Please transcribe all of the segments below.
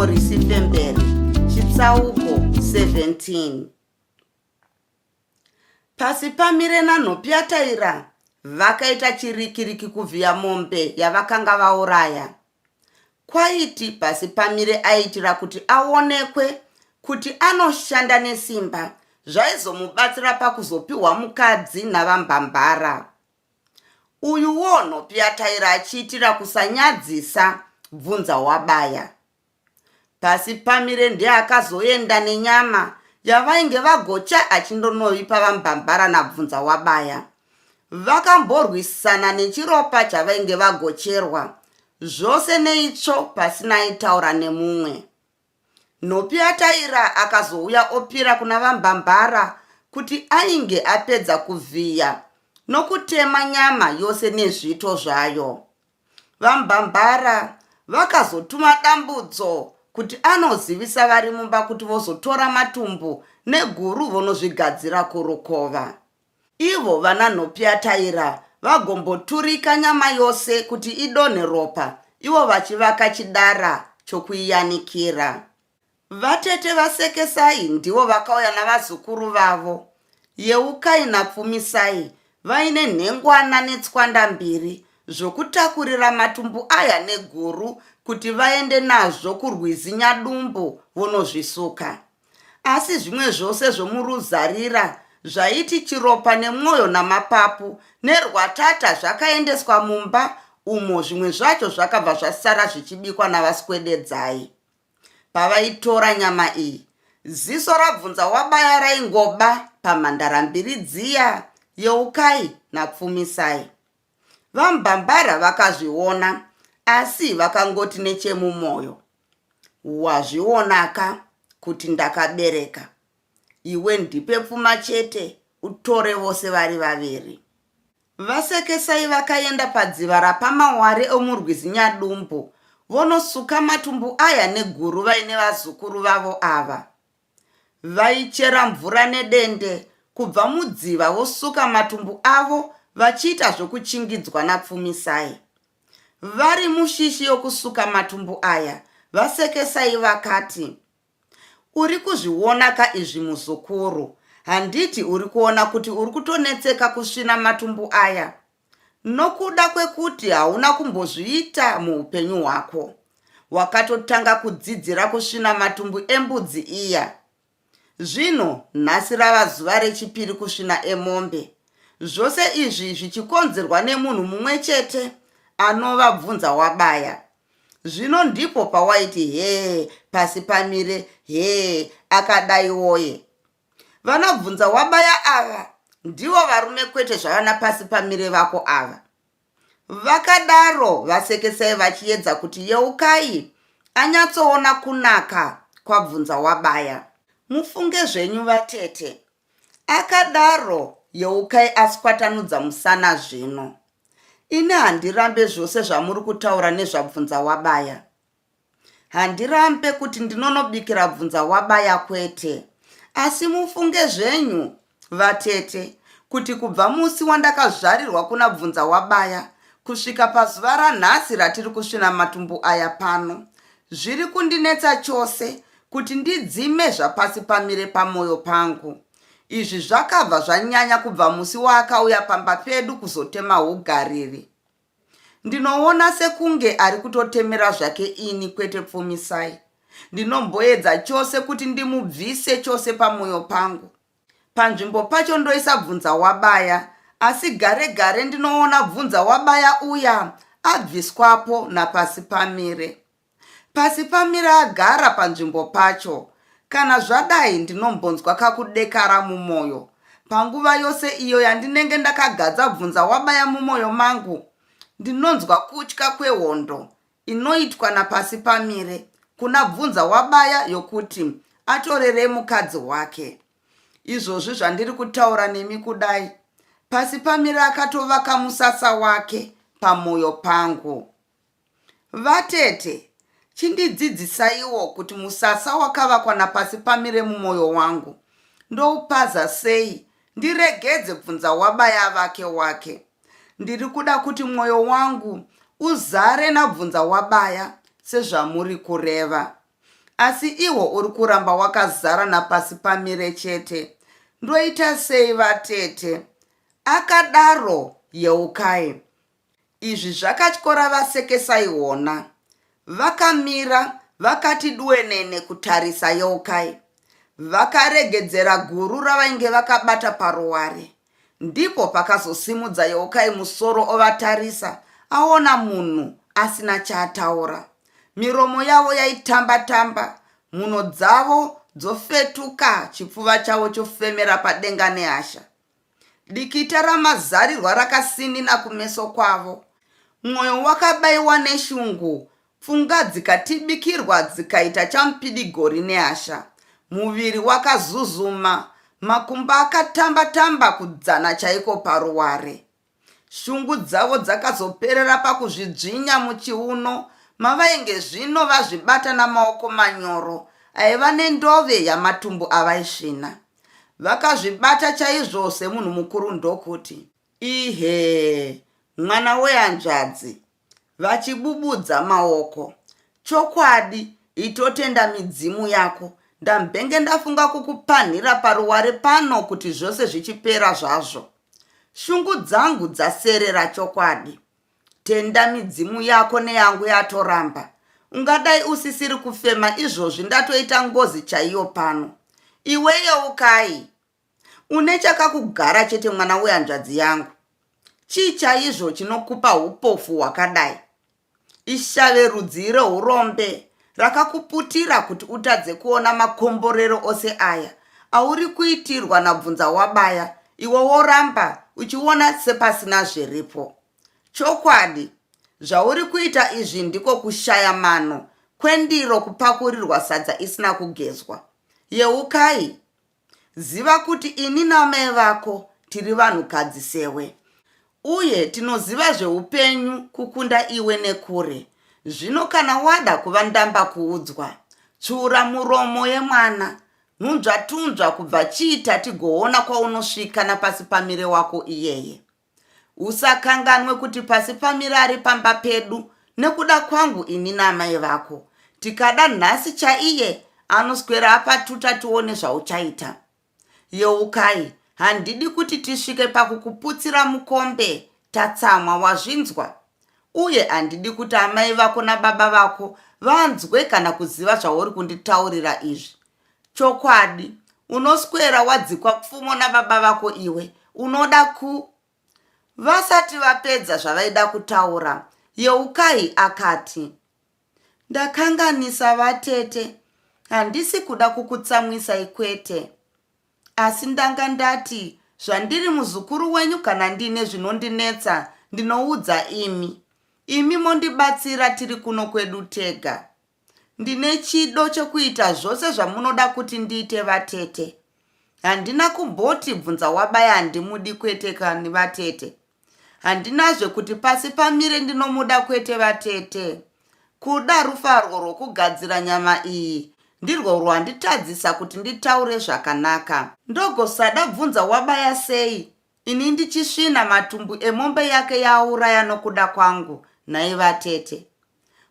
Morisi Fembere, chitsauko 17. Pasi pamire naNhopi yaTaira vakaita chirikiriki kuvhiya mombe yavakanga vauraya. Kwaiti pasi pamire aitira kuti aonekwe kuti anoshanda nesimba zvaizomubatsira pakuzopiwa mukadzi navambambara. Uyuwo Nhopi yaTaira achiitira kusanyadzisa bvunza wabaya. Pasi pamire ndiye akazoenda nenyama yavainge vagocha achindonoipa vambambara nabvunza wabaya. Vakamborwisana nechiropa chavainge vagocherwa, zvose neitsvo pasina aitaura nemumwe. Nhopi yaTaira akazouya opira kuna vambambara kuti ainge apedza kuvhiya nokutema nyama yose nezvito zvayo. Vambambara vakazotuma dambudzo kuti anozivisa vari mumba kuti vozotora matumbu neguru vonozvigadzira kurukova. Ivo vana Nhopi yaTaira vagomboturika nyama yose kuti idonhe ropa, ivo vachivaka chidara chokuiyanikira. Vatete vaSekesai ndivo vakauya navazukuru vavo. Yeukai naPfumisai vaine nhengwana netswanda mbiri zvokutakurira matumbu aya neguru kuti vaende nazvo kurwizi Nyadumbu vonozvisuka. Asi zvimwe zvose zvomuruzarira zvaiti chiropa nemwoyo namapapu nerwatata zvakaendeswa mumba umo zvimwe zvacho zvakabva zvasara zvichibikwa navaswededzai. Pavaitora nyama iyi, ziso rabvunza wabaya raingoba pamhandara mbiri dziya, Yeukai naPfumisai. Vambambara vakazviona, asi vakangoti nechemumwoyo, wazvionaka kuti ndakabereka. Iwe ndipe pfuma chete, utore vose vari vaviri. VaSekesai vakaenda padziva rapamaware omurwizi Nyadumbu vonosuka matumbu aya neguru vaine vazukuru vavo ava. Vaichera mvura nedende kubva mudziva vosuka matumbu avo vachiita zvokuchingidzwa naPfumisai. Vari mushishi yokusuka matumbu aya, VaSekesai vakati, uri kuzviona ka izvi muzukuru? Handiti uri kuona kuti uri kutonetseka kusvina matumbu aya? Nokuda kwekuti hauna kumbozviita muupenyu hwako. Wakatotanga kudzidzira kusvina matumbu embudzi iya. Zvino nhasi rava zuva rechipiri kusvina emombe. Zvose izvi zvichikonzerwa nemunhu mumwe chete anova Bvunza wabaya. Zvino ndipo pawaiti pasi pamire akadaiwoye. Vana Bvunza wabaya ava ndivo varume kwete zvavana pasi pamire vako ava. Vakadaro VaSekesai vachiedza kuti Yeukai anyatsoona kunaka kwaBvunza wabaya. Mufunge zvenyu vatete. Akadaro Yeukai aswatanudza musana zvino. Ine handirambe zvose zvamuri kutaura nezvaBvunza wabaya. Handirambe kuti ndinonobikira Bvunza wabaya kwete. Asi mufunge zvenyu vatete kuti kubva musi wandakazvarirwa kuna Bvunza wabaya kusvika pazuva ranhasi ratiri kusvina matumbu aya pano, zviri kundinetsa chose kuti ndidzime zvapasi pamire pamwoyo pangu. Izvi zvakabva zvanyanya kubva musi waakauya pamba pedu kuzotema ugariri. Ndinoona sekunge ari kutotemera zvake ini kwete Pfumisai. Ndinomboedza chose kuti ndimubvise chose pamwoyo pangu. Panzvimbo pacho ndoisa Bvunza wabaya, asi gare gare ndinoona Bvunza wabaya uya abviswapo napasi pamire. Pasi pamire agara panzvimbo pacho. Kana zvadai ndinombonzwa kakudekara mumwoyo. Panguva yose iyo yandinenge ndakagadza Bvunza wabaya mumwoyo mangu, ndinonzwa kutya kwehondo inoitwa napasi pamire kuna Bvunza wabaya yokuti atorere mukadzi wake. Izvozvi zvandiri kutaura nemi kudai, pasi pamire akatovaka musasa wake pamwoyo pangu. Vatete, chindidzidzisaiwo kuti musasa wakavakwa napasi pamire mumwoyo wangu ndoupaza sei ndiregedze Bvunza wabaya vake wake. Ndiri kuda kuti mwoyo wangu uzare naBvunza wabaya sezvamuri kureva. asi iwo uri kuramba wakazara napasi pamire chete. Ndoita sei vatete? Akadaro Yeukai. Izvi zvakatyora vasekesaiona. Vakamira vakati duenene kutarisa Yeukai. Vakaregedzera guru ravainge vakabata paruware. Ndipo pakazosimudza Yeukai musoro ovatarisa, aona munhu asina chaataura. Miromo yavo yaitamba-tamba, mhuno dzavo dzofetuka, chipfuva chavo chofemera padenga nehasha. Dikita ramazarirwa rakasinina kumeso kwavo. Mwoyo wakabayiwa neshungu, pfunga dzikatibikirwa dzikaita chamupidigori nehasha. Muviri wakazuzuma, makumba akatamba-tamba kudzana chaiko paruware. Shungu dzavo dzakazoperera pakuzvidzvinya muchiuno, mavainge zvino vazvibata namaoko manyoro, aiva nendove yamatumbu avaisvina. Vakazvibata chaizvo semunhu mukuru ndokuti, ihe, mwana wehanzvadzi. Vachibubudza maoko. Chokwadi, itotenda midzimu yako. Ndambenge ndafunga kukupanhira paruware pano kuti zvose zvichipera zvazvo. Shungu dzangu dzaserera chokwadi. Tenda midzimu yako neyangu yatoramba. Ungadai usisiri kufema izvozvi ndatoita ngozi chaiyo pano. Iwe Yeukai, une chakakugara chete mwana wehanzvadzi yangu. Chii chaizvo chinokupa upofu hwakadai? Ishave rudzi rehurombe rakakuputira kuti utadze kuona makomborero ose aya auri kuitirwa nabvunza wabaya, iwe woramba uchiona sepasina zviripo. Chokwadi, zvauri kuita izvi ndiko kushaya mano, kwendiro kupakurirwa sadza isina kugezwa. Yeukai, ziva kuti ini namai vako tiri vanhukadzi sewe, uye tinoziva zveupenyu kukunda iwe nekure. Zvino kana wada kuva ndamba kuudzwa, tsura muromo yemwana, nhunzva-tunzva kubva chiita tigoona kwaunosvika napasi pamire wako iyeye. Usakanganwe kuti pasi pamire ari pamba pedu nekuda kwangu ini namai vako. Tikada nhasi chaiye anoswera apatuta tione zvauchaita. Yeukai, handidi kuti tisvike pakukuputsira mukombe, tatsamwa, wazvinzwa? Uye handidi kuti amai vako nababa vako vanzwe kana kuziva zvauri kunditaurira izvi. Chokwadi, unoswera wadzikwa pfumo nababa vako iwe, unoda ku... Vasati vapedza zvavaida kutaura, Yeukai akati, ndakanganisa vatete, handisi kuda kukutsamwisai kwete. Asi ndanga ndati, zvandiri muzukuru wenyu kana ndine zvinondinetsa, ndinoudza imi. Imi mondibatsira tiri kuno kwedu tega. Ndine chido chokuita zvose zvamunoda kuti ndiite vatete. Handina kumboti bvunza wabaya handimudi kwete kani vatete. Handinazve kuti pasi pamire ndinomuda kwete vatete. Kuda rufarwo rwokugadzira nyama iyi ndirwo rwanditadzisa kuti nditaure zvakanaka. Ndogosada bvunza wabaya sei, ini ndichisvina matumbu emombe yake yauraya nokuda kwangu, nhai vatete.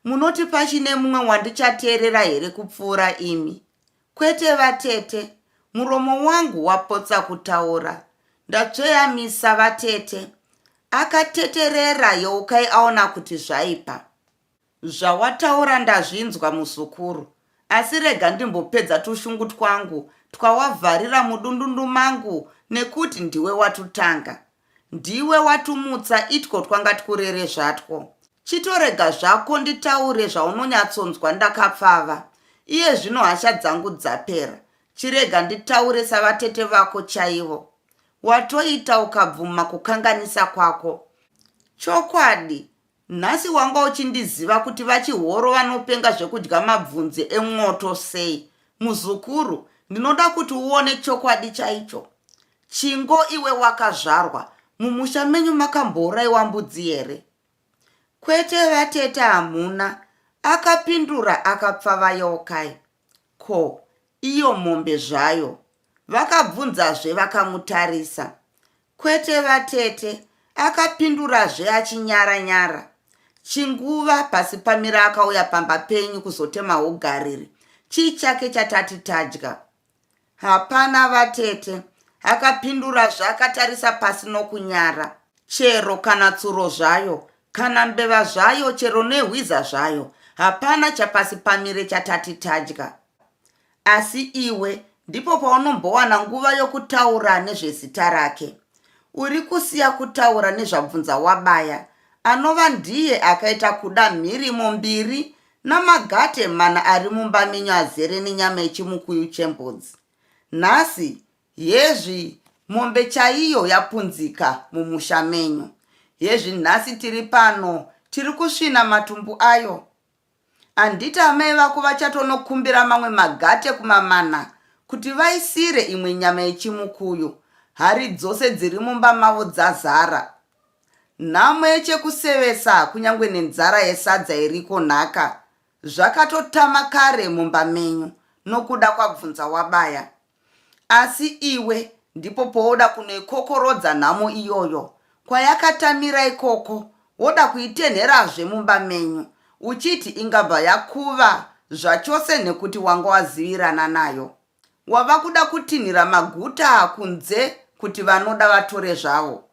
Munoti pachine mumwe wandichateerera here kupfuura imi? Kwete vatete, muromo wangu wapotsa kutaura. Ndatsveyamisa vatete. Akateterera Yeukai aona kuti zvaipa. Zvawataura ndazvinzwa muzukuru, asi rega ndimbopedza tushungu twangu twawavharira mudundundu mangu nekuti ndiwe watutanga. Ndiwe watumutsa itwo twanga tkurere zvatwo. Chitorega zvako nditaure zvaunonyatsonzwa ndakapfava. Iye zvino hasha dzangu dzapera. Chirega nditaure savatete vako chaivo. Watoita ukabvuma kukanganisa kwako. Chokwadi, nhasi wanga uchindiziva kuti vachihoro vanopenga zvekudya mabvunzi emwoto sei. Muzukuru, ndinoda kuti uone chokwadi chaicho. Chingo iwe wakazvarwa, mumusha menyu makambouraiwa mbudzi here? Kwete vatete hamuna, akapindura akapfava Yeukai. Ko, iyo mombe zvayo? Vakabvunzazve vakamutarisa. Kwete vatete, akapindurazve achinyara-nyara. Chinguva pasi pamira akauya pamba penyu kuzotema ugariri. chii chake chatati tadya? Hapana vatete, akapindura zvaakatarisa pasi nokunyara. Chero kana tsuro zvayo, kana mbeva zvayo, chero nehwiza zvayo, hapana chapasi pamire chatati tadya. Asi iwe ndipo paunombowana nguva yokutaura nezvezita rake. Uri kusiya kutaura nezvabvunza wabaya, anova ndiye akaita kuda mhirimo 2 namagate 4 ari mumba menyu azere nenyama yechimukuyu chembudzi. Nhasi yezvi mombe chaiyo yapunzika mumusha menyu. Yezvi nhasi tiri pano, tiri kusvina matumbu ayo. Handiti amai vako vachatonokumbira mamwe magate kumamana kuti vaisire imwe nyama yechimukuyu. Hari dzose dziri mumba mavo dzazara. Nhamo yechekusevesa kunyange nenzara yesadza iriko nhaka zvakatotama kare mumba menyu nokuda kwabvunza wabaya. Asi iwe ndipo pouda kunoikokorodza nhamo iyoyo kwayakatamira ikoko, woda kuitenherazve mumba menyu uchiti ingabva yakuva zvachose nekuti wanga wazivirana nayo. Wava kuda kutinhira maguta kunze kuti vanoda vatore zvavo.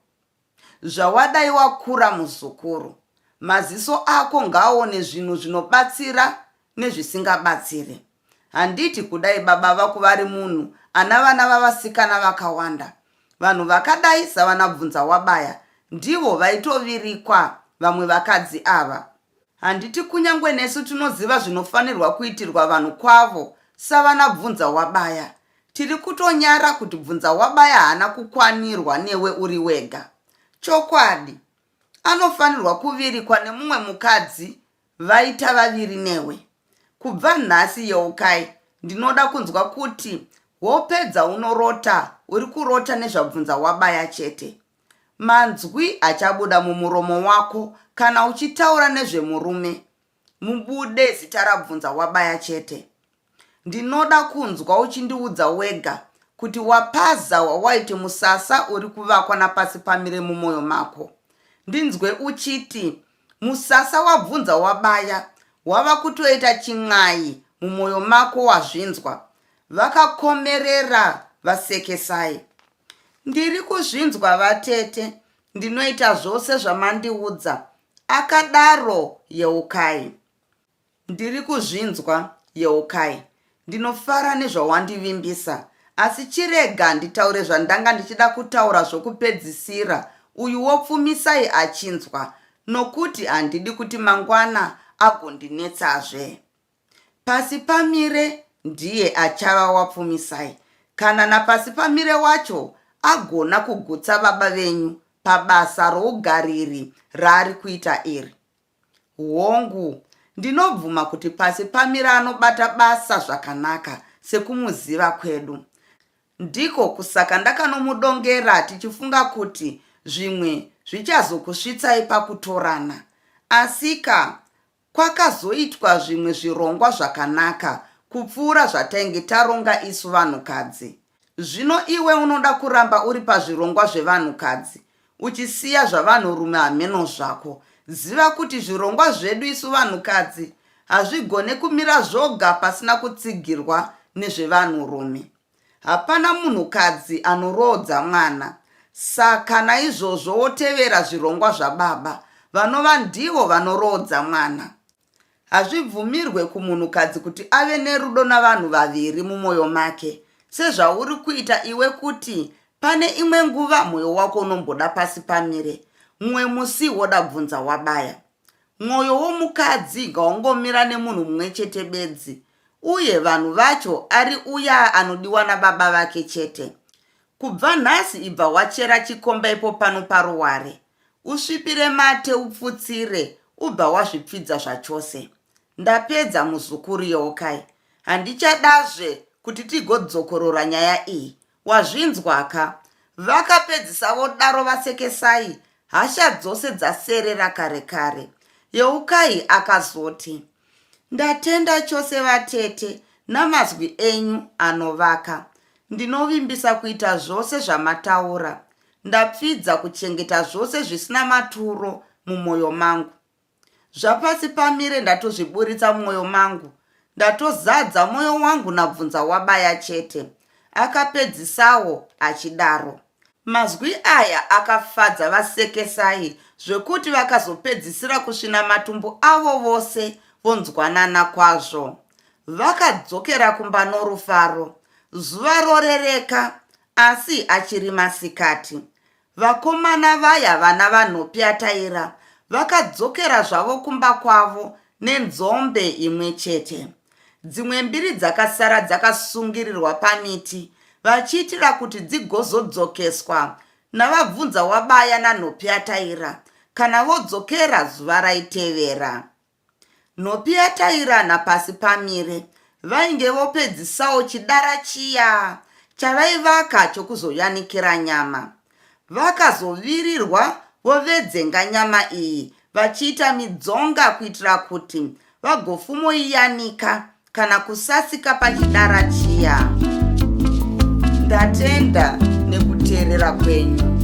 Zvawadai wakura muzukuru, maziso ako ngaaone zvinhu zvinobatsira nezvisingabatsiri. Handiti kudai baba vako vari munhu ana vana vavasikana vakawanda. Vanhu vakadai savanabvunza wabaya ndivo vaitovirikwa vamwe vakadzi ava. Handiti kunyange nesu tinoziva zvinofanirwa kuitirwa vanhu kwavo savanabvunza wabaya. Tiri kutonyara kuti bvunza wabaya haana kukwanirwa newe uri wega. Chokwadi, anofanirwa kuvirikwa nemumwe mukadzi vaita vaviri newe. Kubva nhasi yeukai, ndinoda kunzwa kuti wopedza unorota, uri kurota nezvabvunza wabaya chete. Manzwi achabuda mumuromo wako kana uchitaura nezvemurume, mubude zita rabvunza wabaya chete. Ndinoda kunzwa uchindiudza wega kuti wapaza wawaiti musasa uri kuvakwa napasi pamire mumwoyo mako. Ndinzwe uchiti musasa wabvunza wabaya wava kutoita chin'ai mumwoyo mako wazvinzwa. Vakakomerera vasekesai. Ndiri kuzvinzwa vatete, ndinoita zvose zvamandiudza. Akadaro yeukai. Ndiri kuzvinzwa yeukai. Ndinofara nezvawandivimbisa, asi chirega nditaure zvandanga ndichida kutaura zvokupedzisira uyu wopfumisai achinzwa, nokuti handidi kuti mangwana agondinetsazve. Pasi pamire ndiye achava wapfumisai, kana napasi pamire wacho agona kugutsa baba venyu pabasa rougariri raari kuita iri. Hongu, ndinobvuma kuti pasi pamire anobata basa zvakanaka sekumuziva kwedu. Ndiko kusaka ndakanomudongera tichifunga kuti zvimwe zvichazokusvitsai pakutorana. Asika kwakazoitwa zvimwe zvirongwa zvakanaka kupfuura zvatainge taronga isu vanhukadzi. Zvino iwe unoda kuramba uri pazvirongwa zvevanhukadzi, uchisiya zvavanhurume hameno zvako. Ziva kuti zvirongwa zvedu isu vanhukadzi hazvigone kumira zvoga pasina kutsigirwa nezvevanhurume. Hapana munhukadzi anorodza mwana. Saka naizvozvo wotevera zvirongwa zvababa, vanova ndivo vanorodza mwana. Hazvibvumirwe kumunhukadzi kuti ave nerudo navanhu vaviri mumwoyo make, sezvauri kuita iwe, kuti pane imwe nguva mwoyo wako unomboda pasi pamire, mumwe musi woda bvunza wabaya. Mwoyo womukadzi ngaungomira nemunhu mumwe chete bedzi, uye vanhu vacho ari uya anodiwa nababa vake chete. Kubva nhasi ibva wachera chikomba ipo pano paruware, usvipire mate upfutsire, ubva wazvipfidza zvachose. Ndapedza muzukuru yeukai. Handichadazve kuti tigodzokorora nyaya iyi. Wazvinzwaka? Vakapedzisa vodaro vasekesai, hasha dzose dzaserera kare kare. Yeukai akazoti, ndatenda chose vatete namazwi enyu anovaka. Ndinovimbisa kuita zvose zvamataura. Ndapfidza kuchengeta zvose zvisina maturo mumwoyo mangu. Zvapasi pamire ndatozviburitsa mumwoyo mangu. ndatozadza mwoyo wangu nabvunza wabaya chete. Akapedzisawo achidaro. Mazwi aya akafadza vasekesai zvekuti vakazopedzisira kusvina matumbu avo vose vonzwanana kwazvo. Vakadzokera kumba norufaro. Zuva rorereka, asi achiri masikati. Vakomana vaya vana vanhopyataira vakadzokera zvavo kumba kwavo nenzombe imwe chete. Dzimwe mbiri dzakasara dzakasungirirwa pamiti vachiitira kuti dzigozodzokeswa navabvunza wabaya nanhopyataira kana vodzokera zuva raitevera. Nhopyataira napasi pamire vainge vopedzisawo chidara chiya chavaivaka chokuzoyanikira nyama. Vakazovirirwa vovedzenga nyama iyi vachiita midzonga kuitira kuti vagofumoiyanika kana kusasika pachidara chiya. Ndatenda nekuteerera kwenyu.